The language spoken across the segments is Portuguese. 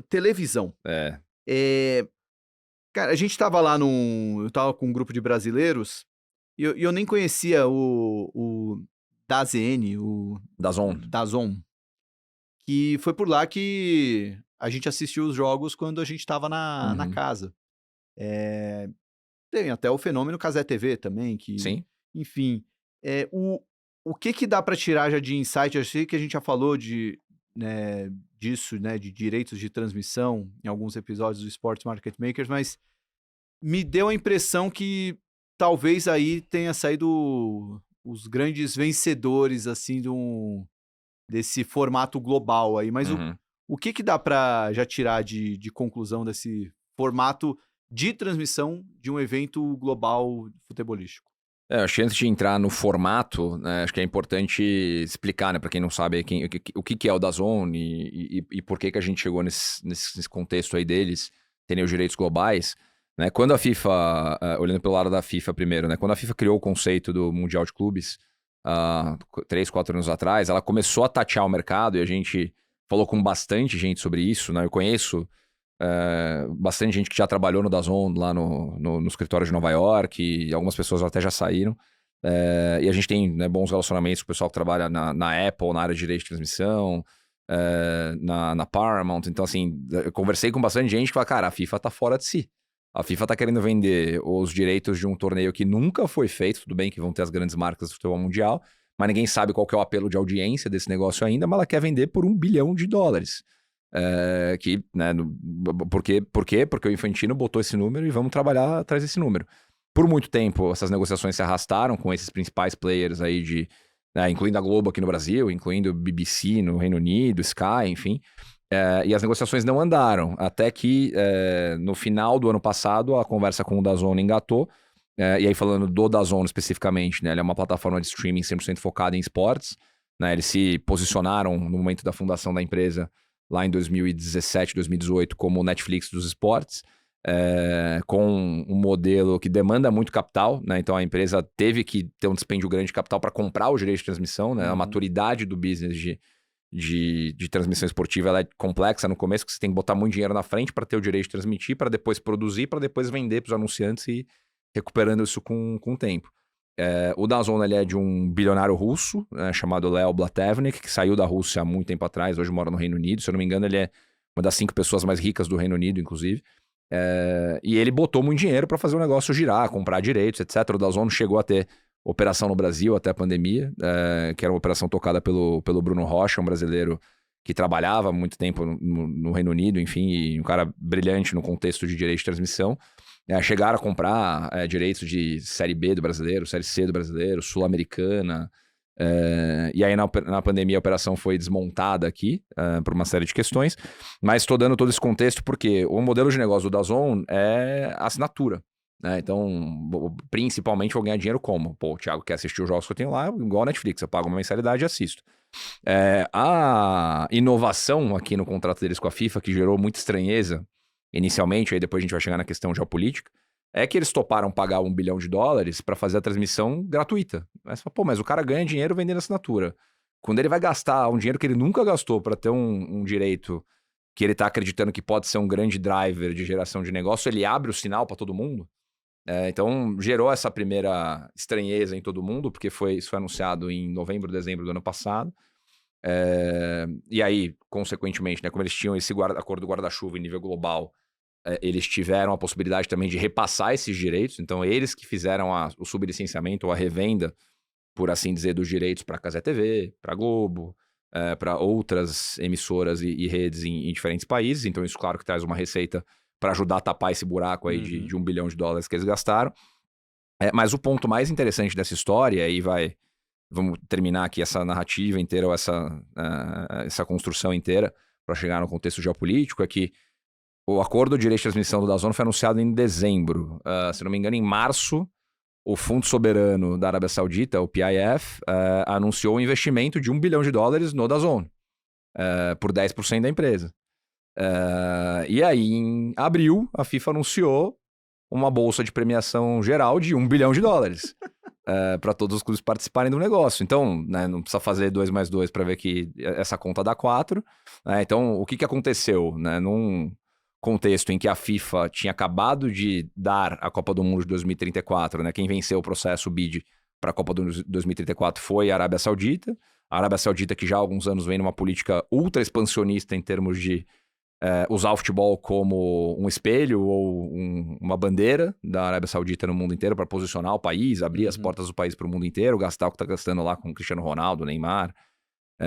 televisão. É. Cara, a gente tava lá eu tava com um grupo de brasileiros e eu nem conhecia o DAZN, o DAZN. DAZN, que foi por lá que a gente assistiu os jogos quando a gente tava na Uhum. casa. Tem até o fenômeno Cazé TV também, que, Sim. enfim, o que dá pra tirar já de insight? Eu sei que a gente já falou disso, né, de direitos de transmissão em alguns episódios do Sports Market Makers, mas me deu a impressão que talvez aí tenha saído os grandes vencedores, assim, desse formato global aí. Mas Uhum. o que dá pra já tirar de conclusão desse formato de transmissão de um evento global futebolístico? Acho que antes de entrar no formato, né, acho que é importante explicar, né, para quem não sabe o que é o DAZN e por que a gente chegou nesse contexto aí deles terem os direitos globais. Né? Quando a FIFA, olhando pelo lado da FIFA primeiro, né, quando a FIFA criou o conceito do Mundial de Clubes, 3, 4 anos atrás, ela começou a tatear o mercado e a gente falou com bastante gente sobre isso. Né? Eu conheço bastante gente que já trabalhou no DAZN lá no escritório de Nova York, e algumas pessoas até já saíram. E a gente tem, né, bons relacionamentos com o pessoal que trabalha na Apple, na área de direito de transmissão, na Paramount. Então, assim, eu conversei com bastante gente que fala, cara, a FIFA tá fora de si. A FIFA tá querendo vender os direitos de um torneio que nunca foi feito. Tudo bem que vão ter as grandes marcas do futebol mundial, mas ninguém sabe qual que é o apelo de audiência desse negócio ainda, mas ela quer vender por $1 bilhão. Né, por quê? Porque o Infantino botou esse número e vamos trabalhar atrás desse número. Por muito tempo, essas negociações se arrastaram com esses principais players aí incluindo a Globo aqui no Brasil, incluindo o BBC no Reino Unido, Sky, enfim. E as negociações não andaram, até que no final do ano passado a conversa com o DAZN engatou. E aí falando do DAZN especificamente, né, ele é uma plataforma de streaming 100% focada em esportes. Né, eles se posicionaram no momento da fundação da empresa lá em 2017, 2018, como o Netflix dos esportes, com um modelo que demanda muito capital, né? Então a empresa teve que ter um dispêndio grande de capital para comprar o direito de transmissão, né? A maturidade do business de transmissão esportiva ela é complexa no começo, que você tem que botar muito dinheiro na frente para ter o direito de transmitir, para depois produzir, para depois vender para os anunciantes e recuperando isso com o tempo. O DAZN ele é de um bilionário russo, chamado Leo Blatevnik, que saiu da Rússia há muito tempo atrás, hoje mora no Reino Unido. Se eu não me engano, ele é uma das 5 pessoas mais ricas do Reino Unido, inclusive. E ele botou muito dinheiro para fazer o negócio girar, comprar direitos, etc. O DAZN chegou a ter operação no Brasil até a pandemia, que era uma operação tocada pelo Bruno Rocha, um brasileiro que trabalhava há muito tempo no Reino Unido, enfim, e um cara brilhante no contexto de direito de transmissão. Chegaram a comprar direitos de Série B do brasileiro, Série C do brasileiro, Sul-Americana. E aí na pandemia a operação foi desmontada aqui por uma série de questões. Mas estou dando todo esse contexto porque o modelo de negócio do DAZN é assinatura. Né? Então, principalmente vou ganhar dinheiro como? Pô, o Thiago quer assistir os jogos que eu tenho lá, igual a Netflix, eu pago uma mensalidade e assisto. A inovação aqui no contrato deles com a FIFA, que gerou muita estranheza inicialmente, aí depois a gente vai chegar na questão geopolítica, é que eles toparam pagar $1 bilhão para fazer a transmissão gratuita. Mas, mas o cara ganha dinheiro vendendo assinatura. Quando ele vai gastar um dinheiro que ele nunca gastou para ter um direito que ele tá acreditando que pode ser um grande driver de geração de negócio, ele abre o sinal para todo mundo. Então, gerou essa primeira estranheza em todo mundo, porque isso foi anunciado em novembro, dezembro do ano passado. E aí, consequentemente, né, como eles tinham esse acordo guarda-chuva em nível global, eles tiveram a possibilidade também de repassar esses direitos. Então, eles que fizeram o sublicenciamento ou a revenda, por assim dizer, dos direitos para a Cazé TV, para a Globo, para outras emissoras e redes em diferentes países. Então, isso, claro, que traz uma receita para ajudar a tapar esse buraco aí de $1 bilhão que eles gastaram. Mas o ponto mais interessante dessa história, aí vamos terminar aqui essa narrativa inteira, ou essa construção inteira, para chegar no contexto geopolítico, é que o acordo de direito de transmissão do DAZN foi anunciado em dezembro. Se não me engano, em março, o Fundo Soberano da Arábia Saudita, o PIF, anunciou um investimento de $1 bilhão no DAZN, por 10% da empresa. E aí, em abril, a FIFA anunciou uma bolsa de premiação geral de $1 bilhão. para todos os clubes participarem do negócio. Então, né, não precisa fazer 2 mais 2 para ver que essa conta dá 4. Né? Então, o que aconteceu? Né? Num contexto em que a FIFA tinha acabado de dar a Copa do Mundo de 2034, né? Quem venceu o processo BID para a Copa do Mundo de 2034 foi a Arábia Saudita. A Arábia Saudita, que já há alguns anos vem numa política ultra expansionista em termos de usar o futebol como um espelho ou uma bandeira da Arábia Saudita no mundo inteiro para posicionar o país, abrir as portas do país para o mundo inteiro, gastar o que está gastando lá com o Cristiano Ronaldo, Neymar,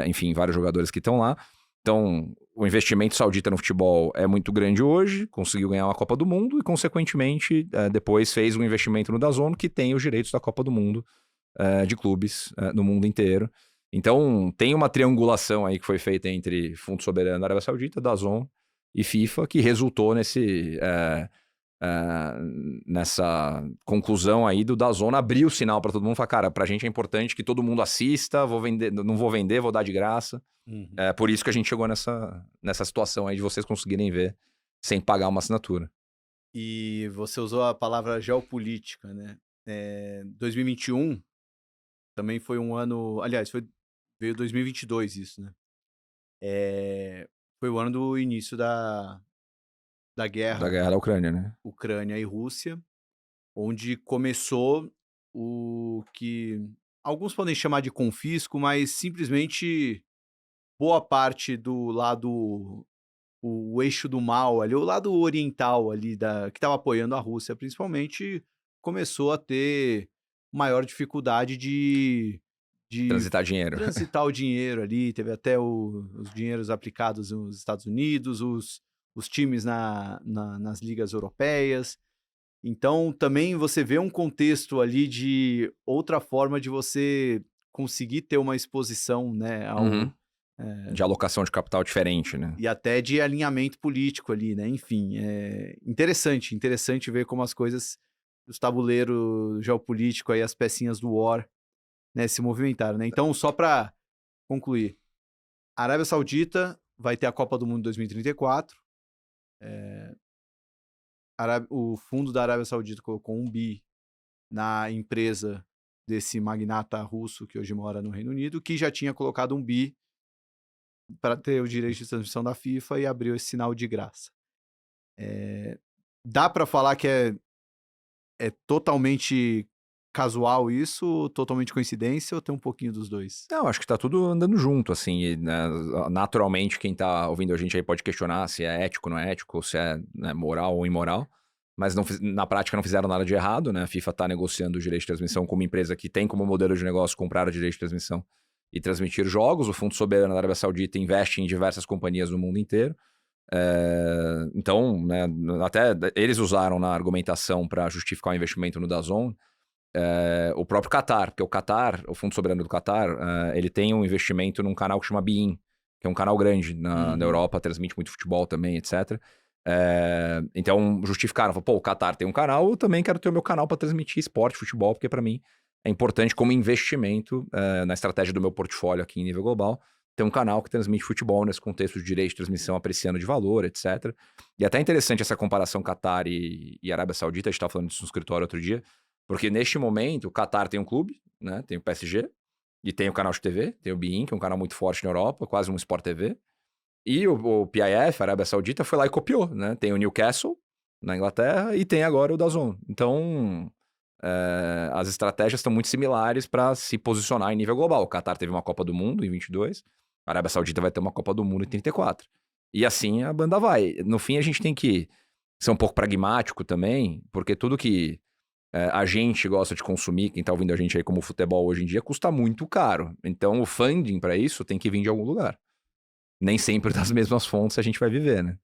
enfim, vários jogadores que estão lá. Então, o investimento saudita no futebol é muito grande hoje, conseguiu ganhar uma Copa do Mundo e, consequentemente, depois fez um investimento no DAZN, que tem os direitos da Copa do Mundo de clubes no mundo inteiro. Então, tem uma triangulação aí que foi feita entre Fundo Soberano da Arábia Saudita, DAZN e FIFA, que resultou nessa conclusão aí do DAZN abrir o sinal para todo mundo, falar, cara, pra gente é importante que todo mundo assista, não vou vender, vou dar de graça. Por isso que a gente chegou nessa situação aí de vocês conseguirem ver sem pagar uma assinatura. E você usou a palavra geopolítica, né? 2021 também foi um ano, aliás, veio 2022 isso, né? Foi o ano do início da guerra. Da guerra da Ucrânia, né? Ucrânia e Rússia, onde começou o que alguns podem chamar de confisco, mas simplesmente boa parte do lado, o eixo do mal ali, o lado oriental ali, que estava apoiando a Rússia principalmente, começou a ter maior dificuldade de transitar dinheiro. Transitar o dinheiro ali, teve até os dinheiros aplicados nos Estados Unidos, os times nas ligas europeias. Então, também você vê um contexto ali de outra forma de você conseguir ter uma exposição, né, de alocação de capital diferente, né? E até de alinhamento político ali, né? Enfim, é interessante ver como as coisas, os tabuleiros geopolíticos aí, as pecinhas do War, né, se movimentaram, né? Então, só para concluir, a Arábia Saudita vai ter a Copa do Mundo 2034. O fundo da Arábia Saudita colocou 1 bi na empresa desse magnata russo que hoje mora no Reino Unido, que já tinha colocado 1 bi para ter o direito de transmissão da FIFA e abriu esse sinal de graça. Dá para falar que é totalmente casual isso, totalmente coincidência, ou tem um pouquinho dos dois? Não, acho que tá tudo andando junto, assim, e, né, naturalmente quem tá ouvindo a gente aí pode questionar se é ético ou não é ético, se é, né, moral ou imoral, mas na prática não fizeram nada de errado, né, a FIFA tá negociando o direito de transmissão com uma empresa que tem como modelo de negócio comprar o direito de transmissão e transmitir jogos. O Fundo Soberano da Arábia Saudita investe em diversas companhias no mundo inteiro. Então, né, até eles usaram na argumentação para justificar o investimento no DAZN o próprio Qatar, porque o Fundo Soberano do Qatar, ele tem um investimento num canal que chama beIN, que é um canal grande na Europa, transmite muito futebol também, etc. Então justificaram, falaram, pô, o Qatar tem um canal, eu também quero ter o meu canal para transmitir esporte, futebol, porque para mim é importante como investimento na estratégia do meu portfólio aqui em nível global, ter um canal que transmite futebol nesse contexto de direito de transmissão apreciando de valor, etc. E até interessante essa comparação Qatar e Arábia Saudita, a gente estava falando disso no escritório outro dia, porque neste momento o Qatar tem um clube, né, tem o PSG, e tem o canal de TV, tem o beIN, que é um canal muito forte na Europa, quase um Sport TV, e o PIF, a Arábia Saudita, foi lá e copiou, né, tem o Newcastle na Inglaterra e tem agora o DAZN. Então, as estratégias estão muito similares para se posicionar em nível global. O Qatar teve uma Copa do Mundo em 22, a Arábia Saudita vai ter uma Copa do Mundo em 34. E assim a banda vai. No fim, a gente tem que ser um pouco pragmático também, porque tudo que a gente gosta de consumir, quem tá ouvindo a gente aí como futebol hoje em dia, custa muito caro. Então o funding para isso tem que vir de algum lugar. Nem sempre das mesmas fontes a gente vai viver, né?